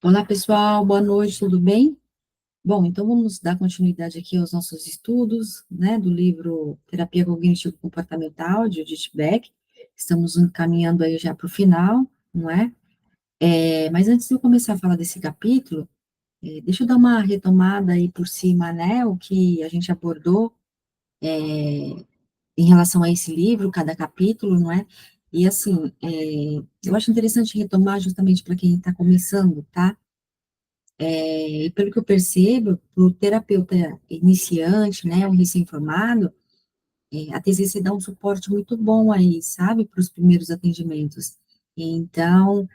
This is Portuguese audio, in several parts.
Olá, pessoal, boa noite, tudo bem? Bom, então vamos dar continuidade aqui aos nossos estudos, né, do livro Terapia Cognitivo-Comportamental, de Judith Beck. Estamos encaminhando aí já para o final, não é? Mas antes de eu começar a falar desse capítulo, deixa eu dar uma retomada aí por cima, né, o que a gente abordou em relação a esse livro, cada capítulo, não é? E assim, eu acho interessante retomar justamente para quem está começando, tá? E pelo que eu percebo, para o terapeuta iniciante, né, um recém-formado, a TCC dá um suporte muito bom aí, sabe, para os primeiros atendimentos. Então,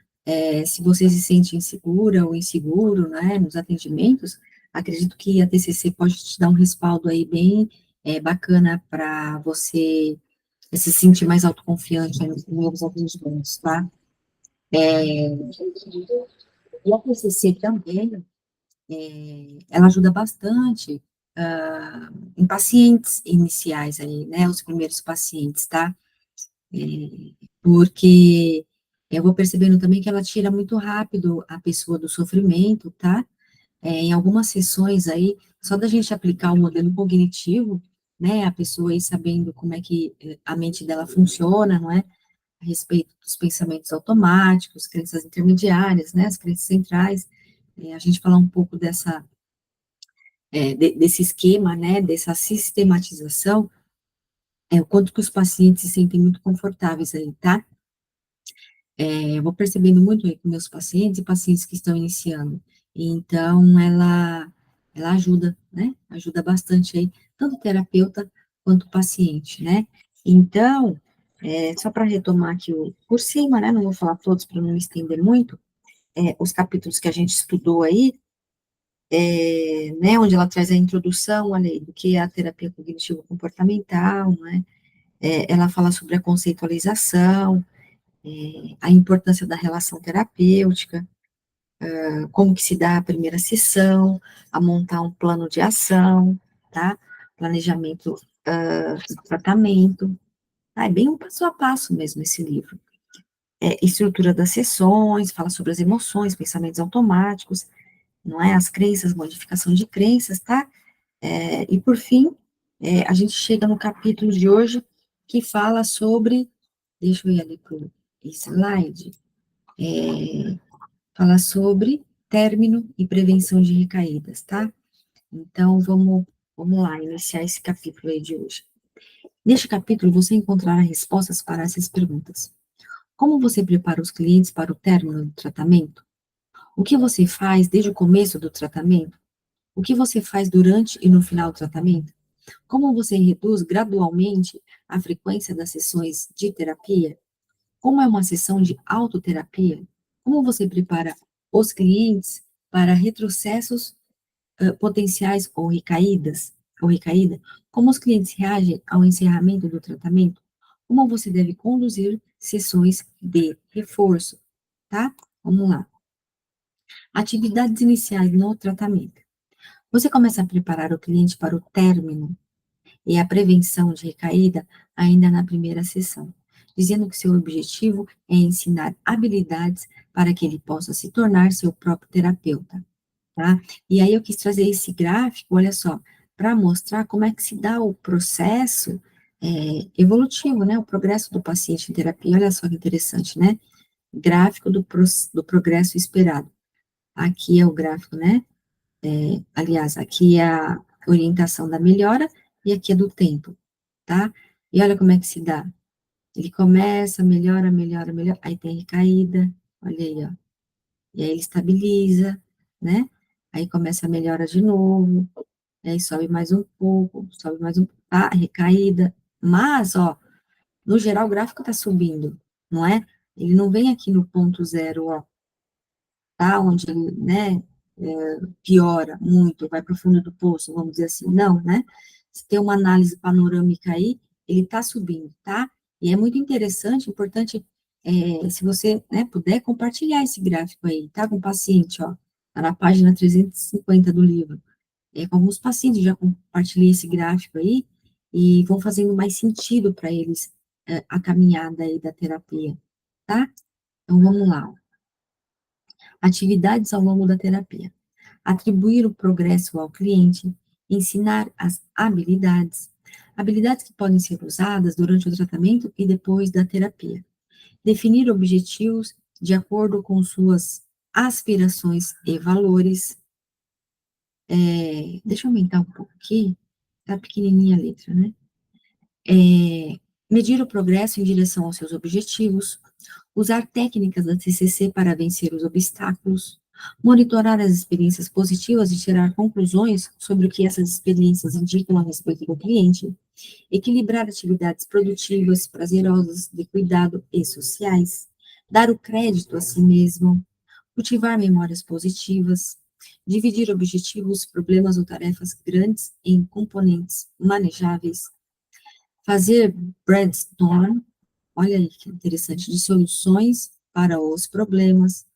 se você se sente insegura ou inseguro, né, nos atendimentos, acredito que a TCC pode te dar um respaldo aí bem bacana para você se sentir mais autoconfiante aí nos primeiros atendimentos, tá? E a TCC também, ela ajuda bastante em pacientes iniciais aí, né, os primeiros pacientes, tá? É, porque eu vou percebendo também que ela tira muito rápido a pessoa do sofrimento, tá? Em algumas sessões aí, só da gente aplicar o modelo cognitivo, né, a pessoa aí sabendo como é que a mente dela funciona, não é? A respeito dos pensamentos automáticos, crenças intermediárias, né, as crenças centrais, a gente falar um pouco desse esquema, né, dessa sistematização, o quanto que os pacientes se sentem muito confortáveis aí, tá? Eu vou percebendo muito aí com meus pacientes e pacientes que estão iniciando. Então, ela ajuda, né? Ajuda bastante aí, tanto o terapeuta quanto o paciente, né? Então, só para retomar aqui por cima, né? Não vou falar todos para não me estender muito, os capítulos que a gente estudou aí, né? Onde ela traz a introdução, olha aí, do que é a terapia cognitivo-comportamental, né? Ela fala sobre a conceitualização, a importância da relação terapêutica, como que se dá a primeira sessão, a montar um plano de ação, tá? Planejamento do tratamento, tá? É bem um passo a passo mesmo esse livro. Estrutura das sessões, fala sobre as emoções, pensamentos automáticos, não é? As crenças, modificação de crenças, tá? E por fim, a gente chega no capítulo de hoje que fala sobre, deixa eu ir ali para o slide, fala sobre término e prevenção de recaídas, tá? Então, vamos lá, iniciar esse capítulo aí de hoje. Neste capítulo, você encontrará respostas para essas perguntas. Como você prepara os clientes para o término do tratamento? O que você faz desde o começo do tratamento? O que você faz durante e no final do tratamento? Como você reduz gradualmente a frequência das sessões de terapia? Como é uma sessão de autoterapia? Como você prepara os clientes para retrocessos potenciais ou recaída? Como os clientes reagem ao encerramento do tratamento? Como você deve conduzir sessões de reforço, tá? Vamos lá. Atividades iniciais no tratamento. Você começa a preparar o cliente para o término e a prevenção de recaída ainda na primeira sessão, dizendo que seu objetivo é ensinar habilidades para que ele possa se tornar seu próprio terapeuta, tá? E aí eu quis trazer esse gráfico, olha só, para mostrar como é que se dá o processo evolutivo, né? O progresso do paciente em terapia, olha só que interessante, né? Gráfico do progresso esperado. Aqui é o gráfico, né? Aliás, aqui é a orientação da melhora e aqui é do tempo, tá? E olha como é que se dá. Ele começa, melhora, melhora, melhora, aí tem recaída, olha aí, ó. E aí ele estabiliza, né? Aí começa a melhora de novo, e aí sobe mais um pouco, tá? Recaída. Mas, ó, no geral o gráfico tá subindo, não é? Ele não vem aqui no ponto zero, ó, tá? Onde ele, né, piora muito, vai para o fundo do poço, vamos dizer assim, não, né? Se tem uma análise panorâmica aí, ele está subindo, tá? E é muito interessante, importante, se você, né, puder compartilhar esse gráfico aí, tá? Com o paciente, ó, tá na página 350 do livro. Com alguns pacientes já compartilhei esse gráfico aí, e vão fazendo mais sentido para eles a caminhada aí da terapia, tá? Então, vamos lá. Atividades ao longo da terapia. Atribuir o progresso ao cliente, ensinar as habilidades, habilidades que podem ser usadas durante o tratamento e depois da terapia. Definir objetivos de acordo com suas aspirações e valores. Deixa eu aumentar um pouco aqui, tá pequenininha a letra, né? Medir o progresso em direção aos seus objetivos, usar técnicas da TCC para vencer os obstáculos, monitorar as experiências positivas e tirar conclusões sobre o que essas experiências indicam a respeito do cliente, equilibrar atividades produtivas, prazerosas, de cuidado e sociais, dar o crédito a si mesmo, cultivar memórias positivas, dividir objetivos, problemas ou tarefas grandes em componentes manejáveis, fazer brainstorm, olha aí que interessante, de soluções para os problemas,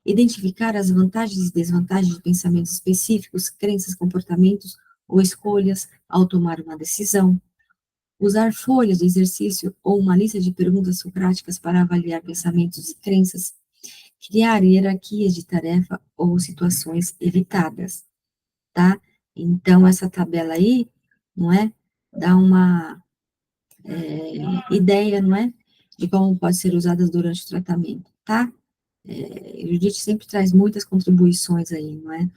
identificar as vantagens e desvantagens de pensamentos específicos, crenças, comportamentos ou escolhas ao tomar uma decisão, usar folhas de exercício ou uma lista de perguntas socráticas para avaliar pensamentos e crenças, criar hierarquias de tarefa ou situações evitadas, tá? Então, essa tabela aí, não é? Dá uma ideia, não é? De como pode ser usadas durante o tratamento, tá? Judite sempre traz muitas contribuições aí, não é?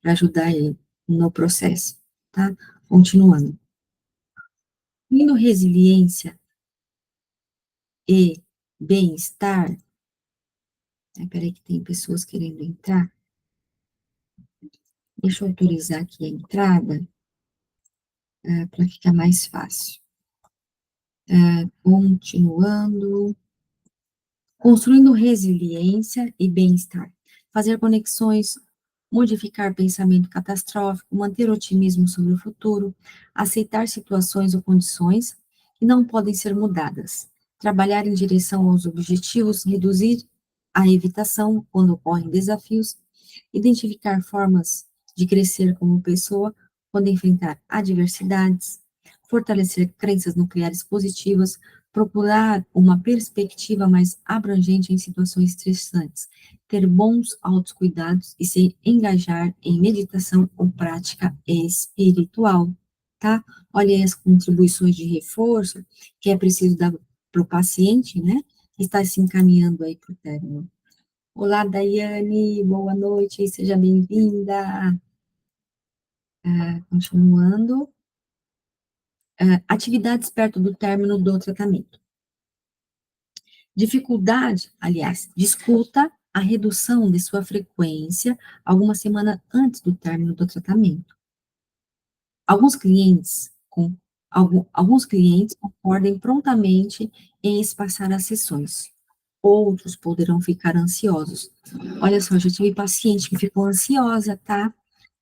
Para ajudar aí no processo, tá? Continuando. Indo resiliência e bem-estar, peraí que tem pessoas querendo entrar, deixa eu autorizar aqui a entrada, para ficar mais fácil. Continuando. Construindo resiliência e bem-estar. Fazer conexões, modificar pensamento catastrófico, manter otimismo sobre o futuro, aceitar situações ou condições que não podem ser mudadas. Trabalhar em direção aos objetivos, reduzir a evitação quando ocorrem desafios, identificar formas de crescer como pessoa quando enfrentar adversidades, fortalecer crenças nucleares positivas, procurar uma perspectiva mais abrangente em situações estressantes, ter bons autocuidados e se engajar em meditação ou prática espiritual, tá? Olha aí as contribuições de reforço que é preciso dar para o paciente, né? Que está se encaminhando aí para o término. Olá, Daiane, boa noite, seja bem-vinda. Continuando. Atividades perto do término do tratamento. Dificuldade, aliás, discuta a redução de sua frequência alguma semana antes do término do tratamento. Alguns clientes, alguns clientes concordem prontamente em espaçar as sessões. Outros poderão ficar ansiosos. Olha só, já tive paciente que ficou ansiosa, tá?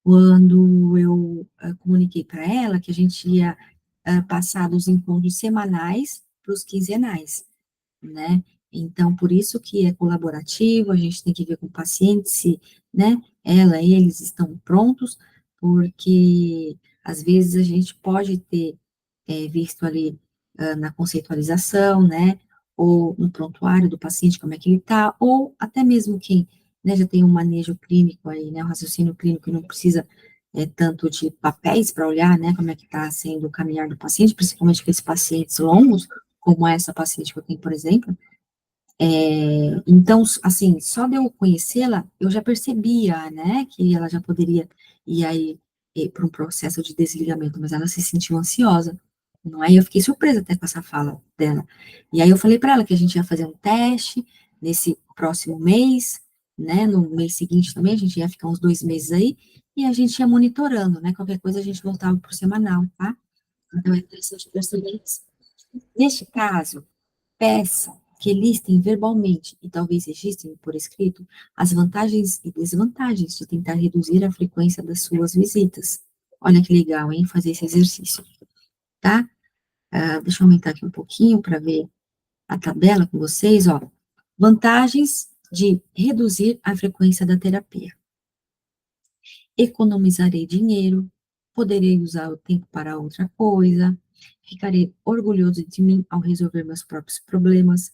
Quando eu comuniquei para ela que a gente ia passar dos encontros semanais para os quinzenais, né? Então, por isso que é colaborativo, a gente tem que ver com o paciente se, né, eles estão prontos, porque às vezes a gente pode ter visto ali na conceitualização, né, ou no prontuário do paciente, como é que ele está, ou até mesmo quem, né, já tem um manejo clínico aí, né, um raciocínio clínico e não precisa tanto de papéis para olhar, né, como é que está sendo o caminhar do paciente, principalmente aqueles pacientes longos, como essa paciente que eu tenho, por exemplo. Então, assim, só de eu conhecê-la, eu já percebia, né, que ela já poderia ir aí para um processo de desligamento, mas ela se sentiu ansiosa, não é? E eu fiquei surpresa até com essa fala dela. E aí eu falei para ela que a gente ia fazer um teste nesse próximo mês, né, no mês seguinte também, a gente ia ficar uns 2 meses aí, e a gente ia monitorando, né, qualquer coisa a gente voltava pro semanal, tá? Então é interessante perceber isso. Neste caso, peça que listem verbalmente e talvez registrem por escrito as vantagens e desvantagens de tentar reduzir a frequência das suas visitas. Olha que legal, hein? Fazer esse exercício, tá? Deixa eu aumentar aqui um pouquinho para ver a tabela com vocês, ó. Vantagens de reduzir a frequência da terapia. Economizarei dinheiro, poderei usar o tempo para outra coisa, ficarei orgulhoso de mim ao resolver meus próprios problemas,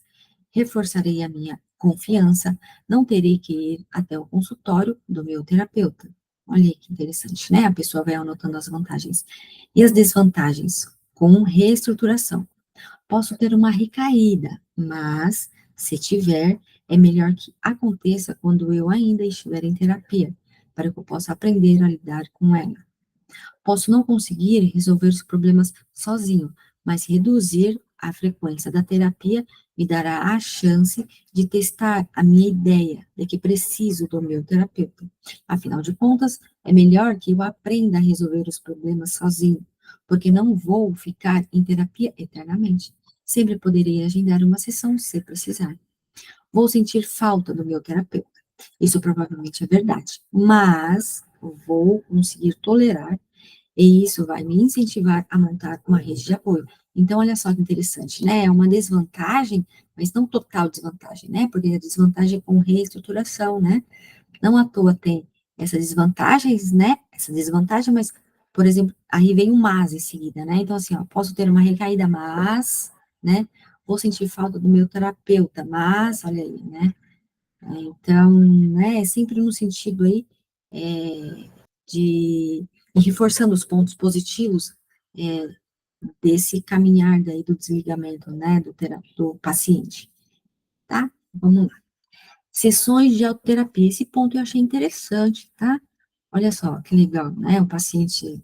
reforçarei a minha confiança, não terei que ir até o consultório do meu terapeuta. Olha aí que interessante, né? A pessoa vai anotando as vantagens. E as desvantagens? Com reestruturação. Posso ter uma recaída, mas se tiver, é melhor que aconteça quando eu ainda estiver em terapia, para que eu possa aprender a lidar com ela. Posso não conseguir resolver os problemas sozinho, mas reduzir a frequência da terapia me dará a chance de testar a minha ideia de que preciso do meu terapeuta. Afinal de contas, é melhor que eu aprenda a resolver os problemas sozinho, porque não vou ficar em terapia eternamente. Sempre poderei agendar uma sessão se precisar. Vou sentir falta do meu terapeuta. Isso provavelmente é verdade, mas vou conseguir tolerar e isso vai me incentivar a montar uma rede de apoio. Então, olha só que interessante, né? É uma desvantagem, mas não total desvantagem, né? Porque a desvantagem é com reestruturação, né? Não à toa tem essas desvantagens, né? Essa desvantagem, mas, por exemplo, aí vem um mas em seguida, né? Então, assim, ó, posso ter uma recaída, mas, né? Vou sentir falta do meu terapeuta, mas, olha aí, né? Então, né, é sempre no sentido aí, de ir reforçando os pontos positivos, eh, desse caminhar daí do desligamento, né, do paciente, tá? Vamos lá. Sessões de autoterapia, esse ponto eu achei interessante, tá? Olha só que legal, né, o paciente,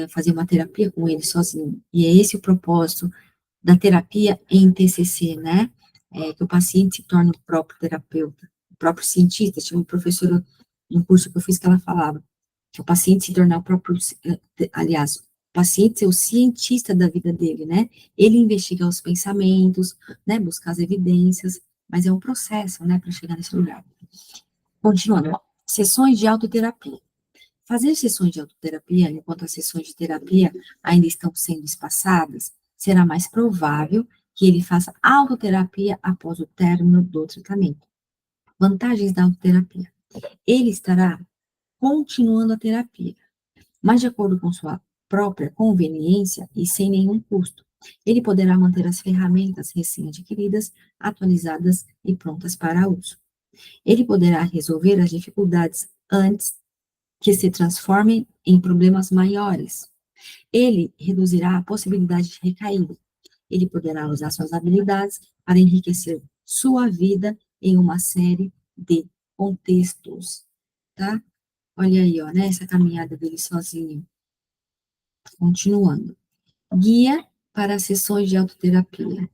fazer uma terapia com ele sozinho, e é esse o propósito da terapia em TCC, né? Que o paciente se torne o próprio terapeuta, o próprio cientista. Tinha uma professora no curso que eu fiz que ela falava que o paciente se tornar o próprio, aliás, o paciente ser o cientista da vida dele, né? Ele investigar os pensamentos, né? Buscar as evidências, mas é um processo, né? Para chegar nesse lugar. Continuando, ó, sessões de autoterapia. Fazer sessões de autoterapia, enquanto as sessões de terapia ainda estão sendo espaçadas, será mais provável que ele faça autoterapia após o término do tratamento. Vantagens da autoterapia. Ele estará continuando a terapia, mas de acordo com sua própria conveniência e sem nenhum custo. Ele poderá manter as ferramentas recém-adquiridas, atualizadas e prontas para uso. Ele poderá resolver as dificuldades antes que se transformem em problemas maiores. Ele reduzirá a possibilidade de recaída. Ele poderá usar suas habilidades para enriquecer sua vida em uma série de contextos, tá? Olha aí, ó, né, essa caminhada dele sozinho. Continuando. Guia para sessões de autoterapia.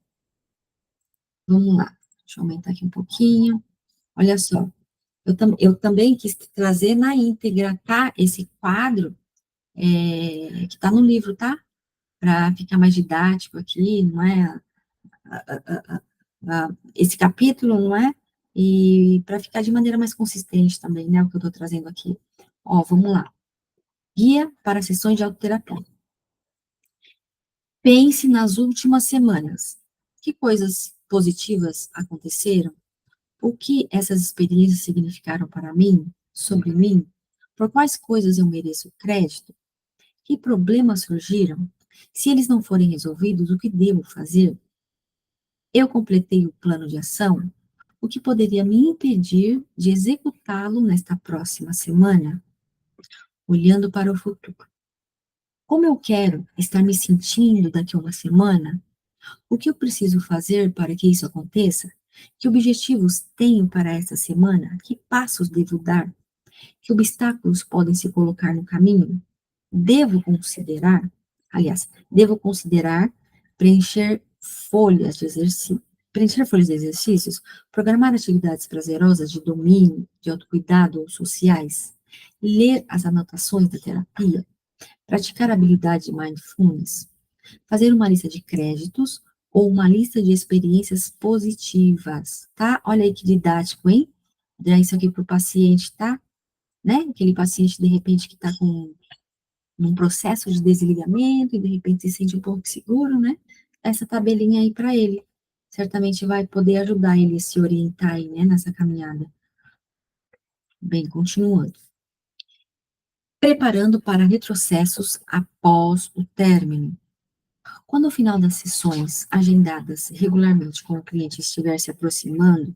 Vamos lá. Deixa eu aumentar aqui um pouquinho. Olha só. Eu também quis trazer na íntegra, tá? Esse quadro, que está no livro, tá? Para ficar mais didático aqui, não é? Esse capítulo, não é? E para ficar de maneira mais consistente também, né? O que eu estou trazendo aqui. Ó, vamos lá. Guia para sessões de autoterapia. Pense nas últimas semanas. Que coisas positivas aconteceram? O que essas experiências significaram para mim, sobre mim? Por quais coisas eu mereço crédito? Que problemas surgiram? Se eles não forem resolvidos, o que devo fazer? Eu completei o plano de ação? O que poderia me impedir de executá-lo nesta próxima semana? Olhando para o futuro. Como eu quero estar me sentindo daqui a uma semana? O que eu preciso fazer para que isso aconteça? Que objetivos tenho para esta semana? Que passos devo dar? Que obstáculos podem se colocar no caminho? Devo considerar, devo considerar preencher folhas de exercício, preencher folhas de exercícios, programar atividades prazerosas de domínio, de autocuidado ou sociais, ler as anotações da terapia, praticar a habilidade de mindfulness, fazer uma lista de créditos ou uma lista de experiências positivas, tá? Olha aí que didático, hein? Dá isso aqui para o paciente, tá? Né? Aquele paciente, de repente, que está com um processo de desligamento e, de repente, se sente um pouco seguro, né? Essa tabelinha aí para ele. Certamente vai poder ajudar ele a se orientar aí, né, nessa caminhada. Bem, continuando. Preparando para retrocessos após o término. Quando o final das sessões agendadas regularmente com o cliente estiver se aproximando,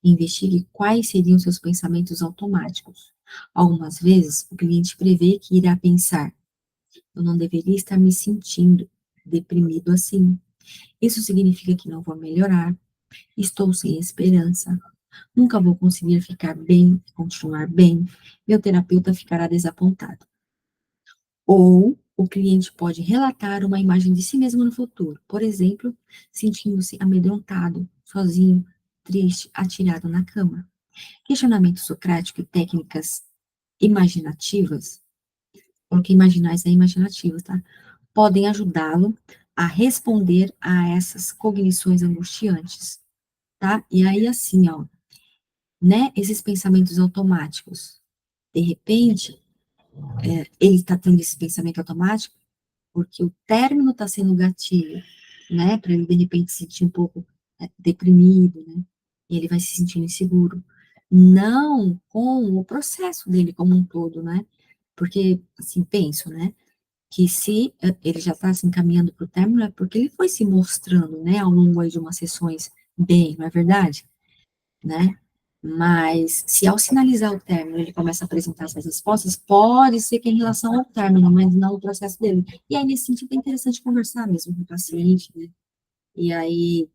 investigue quais seriam seus pensamentos automáticos. Algumas vezes, o cliente prevê que irá pensar: eu não deveria estar me sentindo deprimido assim. Isso significa que não vou melhorar, estou sem esperança, nunca vou conseguir ficar bem, continuar bem, meu terapeuta ficará desapontado. Ou o cliente pode relatar uma imagem de si mesmo no futuro, por exemplo, sentindo-se amedrontado, sozinho, triste, atirado na cama. Questionamento socrático e técnicas imaginativas, porque imaginais é imaginativas, tá? Podem ajudá-lo a responder a essas cognições angustiantes, tá? E aí, assim, ó, né, esses pensamentos automáticos, de repente, ele está tendo esse pensamento automático porque o término está sendo gatilho, né, para ele de repente se sentir um pouco deprimido, né, e ele vai se sentindo inseguro. Não com o processo dele como um todo, né, porque, assim, penso, né, que se ele já está se encaminhando para o término, é porque ele foi se mostrando, né, ao longo aí de umas sessões bem, não é verdade? Né? Mas se ao sinalizar o término ele começa a apresentar essas respostas, pode ser que em relação ao término, mas não o processo dele. E aí, nesse sentido, é interessante conversar mesmo com o paciente, né? E aí,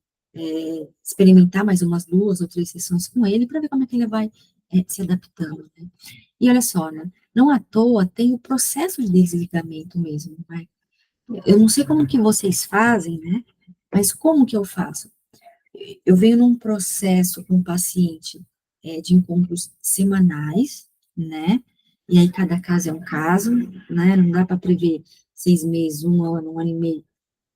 experimentar mais umas 2 ou 3 sessões com ele para ver como é que ele vai se adaptando, né? E olha só, né? Não à toa tem o processo de desligamento mesmo, né? Eu não sei como que vocês fazem, né? Mas como que eu faço? Eu venho num processo com o paciente de encontros semanais, né? E aí cada caso é um caso, né? Não dá para prever 6 meses, um ano e meio,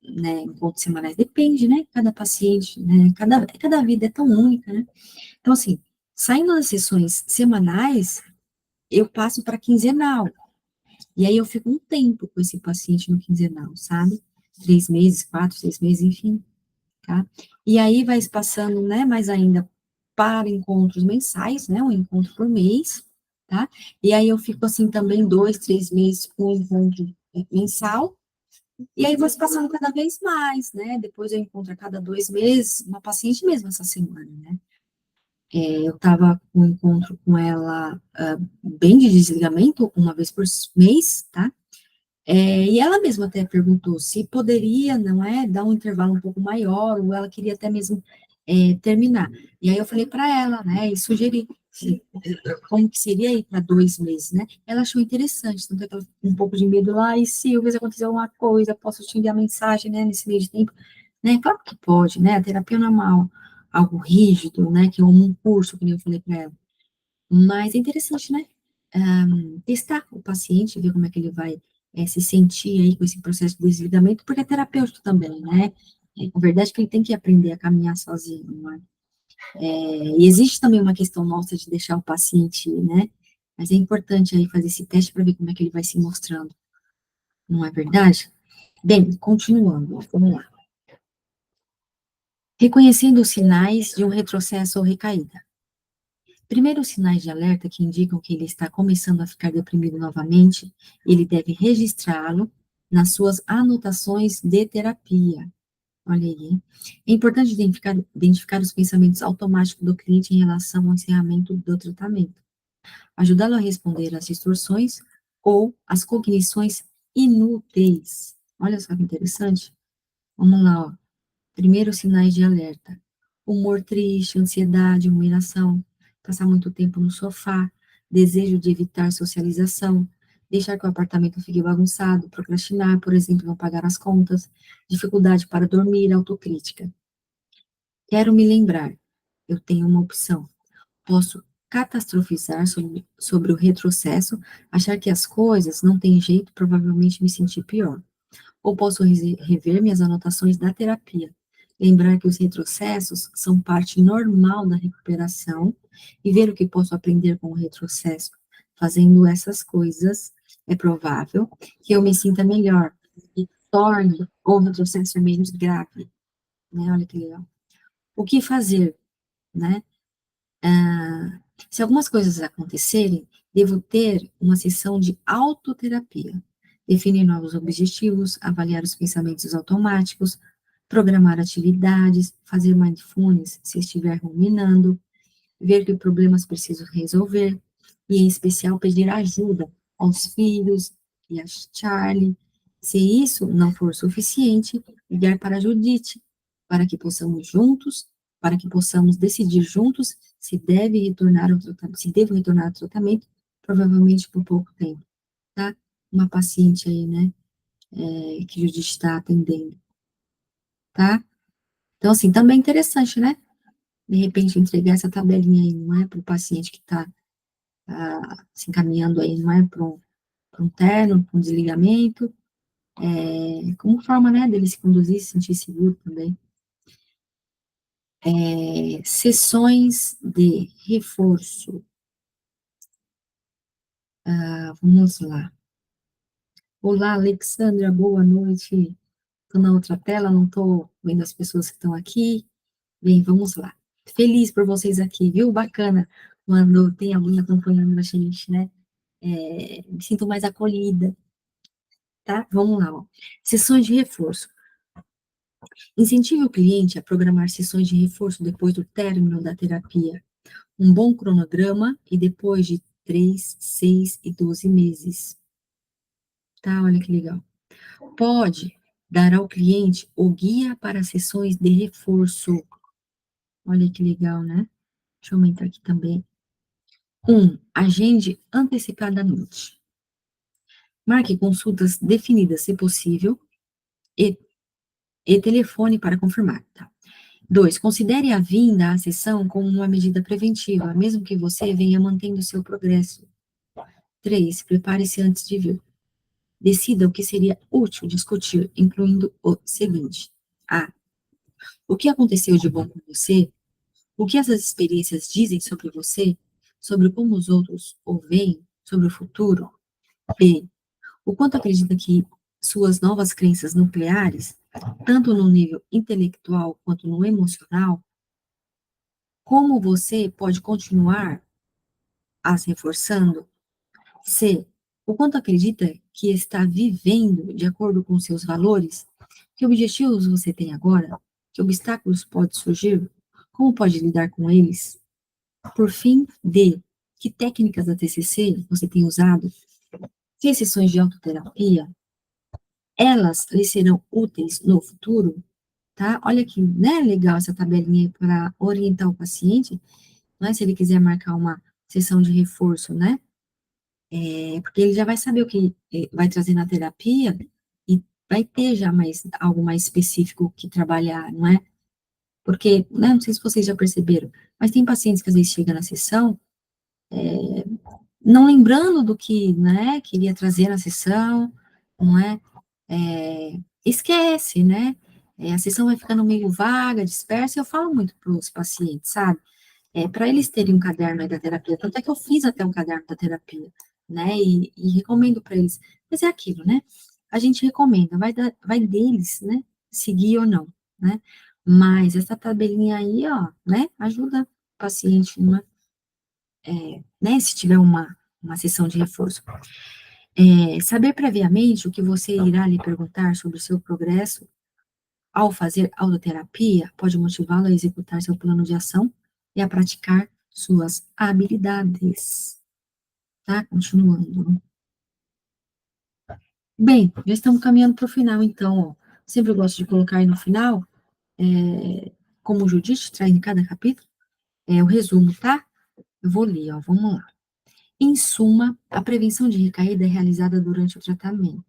né? Encontros semanais. Depende, né? Cada paciente, né? Cada vida é tão única, né? Então, assim, saindo das sessões semanais, eu passo para quinzenal. E aí eu fico um tempo com esse paciente no quinzenal, sabe? 3 meses, 4, 6 meses, enfim, tá? E aí vai se passando, né, mais ainda para encontros mensais, né, um encontro por mês, tá? E aí eu fico assim também 2, 3 meses com um encontro mensal, e aí vou se passando cada vez mais, né? Depois eu encontro a cada 2 meses uma paciente mesmo essa semana, né? Eu estava com um encontro com ela bem de desligamento, uma vez por mês, tá? E ela mesma até perguntou se poderia, não é, dar um intervalo um pouco maior, ou ela queria até mesmo terminar. E aí eu falei para ela, né, e sugeri como que seria ir para 2 meses, né? Ela achou interessante, tanto é que ela ficou um pouco de medo lá, e Silvia, se acontecer alguma coisa, posso te enviar mensagem, né, nesse meio de tempo, né? Claro que pode, né? A terapia não é algo rígido, né, que é um curso, que nem eu falei para ela. Mas é interessante, né? Testar o paciente, ver como é que ele vai se sentir aí com esse processo de desligamento, porque é terapêutico também, né? A verdade é que ele tem que aprender a caminhar sozinho, não é? E existe também uma questão nossa de deixar o paciente ir, né? Mas é importante aí fazer esse teste para ver como é que ele vai se mostrando, não é verdade? Bem, continuando, vamos lá. Reconhecendo os sinais de um retrocesso ou recaída. Primeiros sinais de alerta que indicam que ele está começando a ficar deprimido novamente, ele deve registrá-lo nas suas anotações de terapia. Olha aí, hein? É importante identificar os pensamentos automáticos do cliente em relação ao encerramento do tratamento, ajudá-lo a responder às distorções ou às cognições inúteis. Olha só que interessante. Vamos lá, ó. Primeiros sinais de alerta: humor triste, ansiedade, ruminação, passar muito tempo no sofá, desejo de evitar socialização, deixar que o apartamento fique bagunçado, procrastinar, por exemplo, não pagar as contas, dificuldade para dormir, autocrítica. Quero me lembrar, eu tenho uma opção. Posso catastrofizar sobre o retrocesso, achar que as coisas não têm jeito, provavelmente me sentir pior. Ou posso rever minhas anotações da terapia, lembrar que os retrocessos são parte normal da recuperação e ver o que posso aprender com o retrocesso. Fazendo essas coisas, é provável que eu me sinta melhor e torne o retrocesso menos grave, né? Olha que legal. O que fazer, né? Se algumas coisas acontecerem, devo ter uma sessão de autoterapia. definir novos objetivos, avaliar os pensamentos automáticos, programar atividades, fazer mindfulness se estiver ruminando, ver que problemas preciso resolver, e em especial pedir ajuda aos filhos e a Charlie. Se isso não for suficiente, ligar para a Judite, para que possamos juntos, para que possamos decidir juntos se deve retornar ao tratamento, se devo retornar ao tratamento, provavelmente por pouco tempo, tá? Uma paciente aí, né, que a Judite está atendendo, tá? Então, assim, também é interessante, né? De repente, entregar essa tabelinha aí, não é, para o paciente que está se encaminhando aí, não é, para um término, para um desligamento, como forma, né, dele se conduzir, se sentir seguro também. Sessões de reforço. Vamos lá. Olá, Alexandra, boa noite. Estou na outra tela, não estou vendo as pessoas que estão aqui. Bem, vamos lá. Feliz por vocês aqui, viu? Bacana quando tem alguém acompanhando a gente, né? Me sinto mais acolhida, tá? Vamos lá, ó. Sessões de reforço. Incentive o cliente a programar sessões de reforço depois do término da terapia. Um bom cronograma e depois de 3, 6 e 12 meses. Tá? Olha que legal. Pode dar ao cliente o guia para sessões de reforço. Olha que legal, né? Deixa eu aumentar aqui também. Agende antecipadamente. Marque consultas definidas, se possível, e, e telefone para confirmar, tá? 2, considere a vinda à sessão como uma medida preventiva, mesmo que você venha mantendo seu progresso. 3, prepare-se antes de vir. Decida o que seria útil discutir, incluindo o seguinte: A. O que aconteceu de bom com você? O que essas experiências dizem sobre você? Sobre como os outros o veem? Sobre o futuro? B. O quanto acredita que suas novas crenças nucleares, tanto no nível intelectual quanto no emocional, como você pode continuar as reforçando? C. O quanto acredita que está vivendo de acordo com seus valores? Que objetivos você tem agora? Que obstáculos podem surgir? Como pode lidar com eles? Por fim, D. Que técnicas da TCC você tem usado? Que sessões de autoterapia? Elas lhe serão úteis no futuro? Tá? Olha que, né, legal essa tabelinha para orientar o paciente, não é? Se ele quiser marcar uma sessão de reforço, né? Porque ele já vai saber o que vai trazer na terapia e vai ter já algo mais específico que trabalhar, não é? Porque, né, não sei se vocês já perceberam, mas tem pacientes que às vezes chegam na sessão não lembrando do que, né, queria trazer na sessão, não é? Esquece, né? A sessão vai ficando meio vaga, dispersa, e eu falo muito para os pacientes, sabe? Para eles terem um caderno aí da terapia, tanto é que eu fiz até um caderno da terapia, né, e recomendo para eles, mas é aquilo, né, a gente recomenda, vai deles, né, seguir ou não, né, mas essa tabelinha aí, ó, né, ajuda o paciente, né, se tiver uma sessão de reforço. Saber previamente o que você irá lhe perguntar sobre o seu progresso ao fazer autoterapia pode motivá-lo a executar seu plano de ação e a praticar suas habilidades. Tá? Continuando. Bem, já estamos caminhando para o final, então, ó. Sempre eu gosto de colocar aí no final, como o Judite traz em cada capítulo, o resumo, tá? Eu vou ler, ó, vamos lá. Em suma, a prevenção de recaída é realizada durante o tratamento.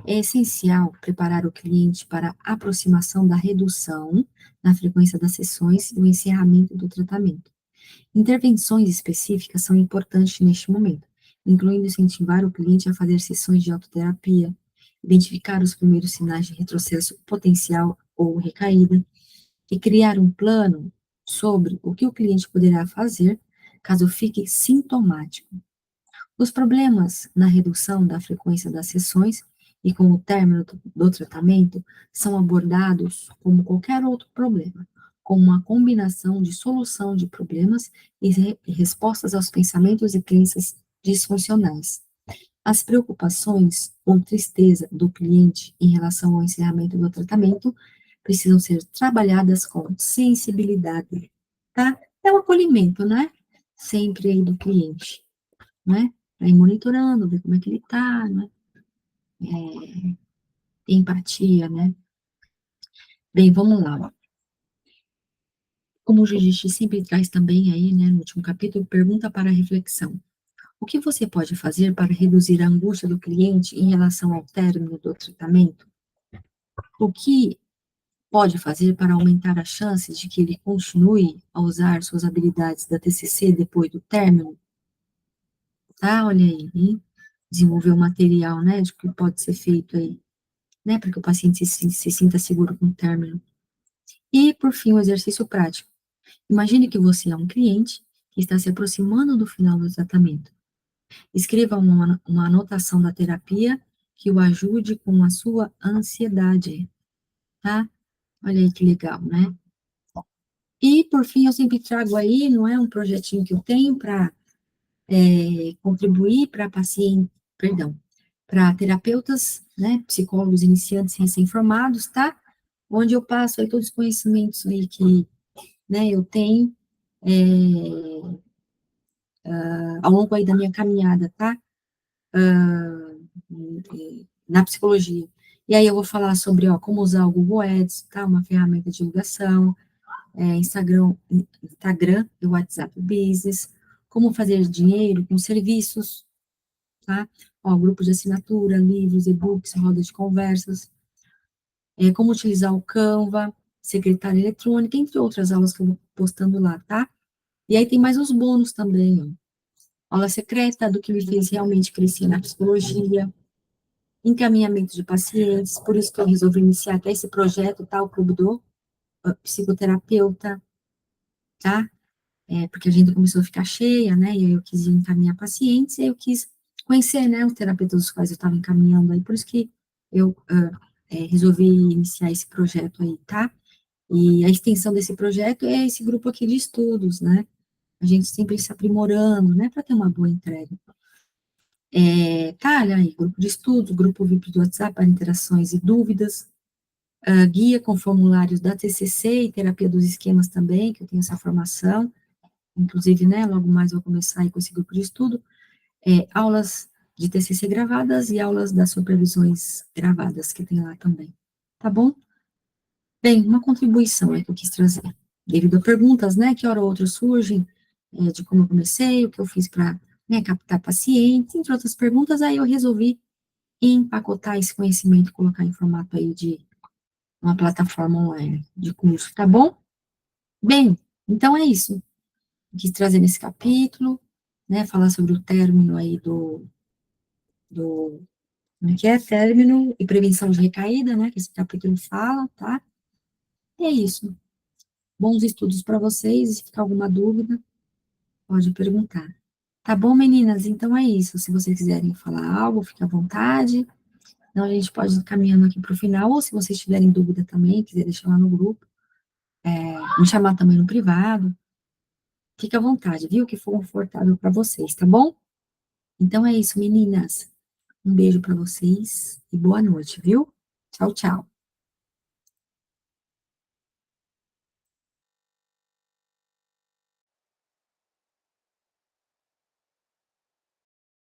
É essencial preparar o cliente para a aproximação da redução na frequência das sessões e o encerramento do tratamento. Intervenções específicas são importantes neste momento, incluindo incentivar o cliente a fazer sessões de autoterapia, identificar os primeiros sinais de retrocesso potencial ou recaída, e criar um plano sobre o que o cliente poderá fazer caso fique sintomático. Os problemas na redução da frequência das sessões e com o término do tratamento são abordados como qualquer outro problema, como uma combinação de solução de problemas e respostas aos pensamentos e crenças disfuncionais. As preocupações ou tristeza do cliente em relação ao encerramento do tratamento precisam ser trabalhadas com sensibilidade, tá? É um acolhimento, né? Sempre aí do cliente, né? Pra ir monitorando, ver como é que ele tá, né? Empatia, né? Bem, vamos lá, ó. Como o Judite sempre traz também aí, né, no último capítulo, pergunta para reflexão. O que você pode fazer para reduzir a angústia do cliente em relação ao término do tratamento? O que pode fazer para aumentar as chances de que ele continue a usar suas habilidades da TCC depois do término? Tá, olha aí, hein? Desenvolver o material, né, de que pode ser feito aí, né, para que o paciente se sinta seguro com o término. E, por fim, o exercício prático. Imagine que você é um cliente que está se aproximando do final do tratamento. Escreva uma anotação da terapia que o ajude com a sua ansiedade, tá? Olha aí que legal, né? E, por fim, eu sempre trago aí, não é, um projetinho que eu tenho para contribuir para paciente, perdão, para terapeutas, né, psicólogos iniciantes recém-formados, tá? Onde eu passo aí todos os conhecimentos aí que, né, eu tenho ao longo aí da minha caminhada, tá? Na psicologia. E aí eu vou falar sobre, ó, como usar o Google Ads, tá? Uma ferramenta de divulgação, Instagram e WhatsApp Business, como fazer dinheiro com serviços, tá? Ó, grupo de assinatura, livros, e-books, roda de conversas, como utilizar o Canva, secretária eletrônica, entre outras aulas que eu vou postando lá, tá? E aí tem mais os bônus também, ó. Aula secreta do que me fez realmente crescer na psicologia, encaminhamento de pacientes, por isso que eu resolvi iniciar até esse projeto, tá? O Clube do Psicoterapeuta, tá? Porque a agenda começou a ficar cheia, né? E aí eu quis encaminhar pacientes, e aí eu quis conhecer, né, os terapeutas dos quais eu estava encaminhando aí, por isso que eu resolvi iniciar esse projeto aí, tá? E a extensão desse projeto é esse grupo aqui de estudos, né? A gente sempre se aprimorando, né, para ter uma boa entrega. Tá, olha aí, grupo de estudos, grupo VIP do WhatsApp para interações e dúvidas, guia com formulários da TCC e terapia dos esquemas também, que eu tenho essa formação, inclusive, né, logo mais eu vou começar aí com esse grupo de estudo, aulas de TCC gravadas e aulas das supervisões gravadas, que tem lá também, tá bom? Bem, uma contribuição aí que eu quis trazer, devido a perguntas, né, que hora ou outra surgem, de como eu comecei, o que eu fiz para, né, captar pacientes, entre outras perguntas, aí eu resolvi empacotar esse conhecimento, colocar em formato aí de uma plataforma online de curso, tá bom? Bem, então é isso. Quis trazer nesse capítulo, né, falar sobre o término aí como é que é? Término e prevenção de recaída, né, que esse capítulo fala, tá? E é isso. Bons estudos para vocês, se ficar alguma dúvida, pode perguntar. Tá bom, meninas? Então é isso. Se vocês quiserem falar algo, fique à vontade. Então a gente pode ir caminhando aqui para o final, ou se vocês tiverem dúvida também, quiser deixar lá no grupo, me chamar também no privado, fique à vontade, viu? Que for confortável para vocês, tá bom? Então é isso, meninas. Um beijo para vocês e boa noite, viu? Tchau, tchau.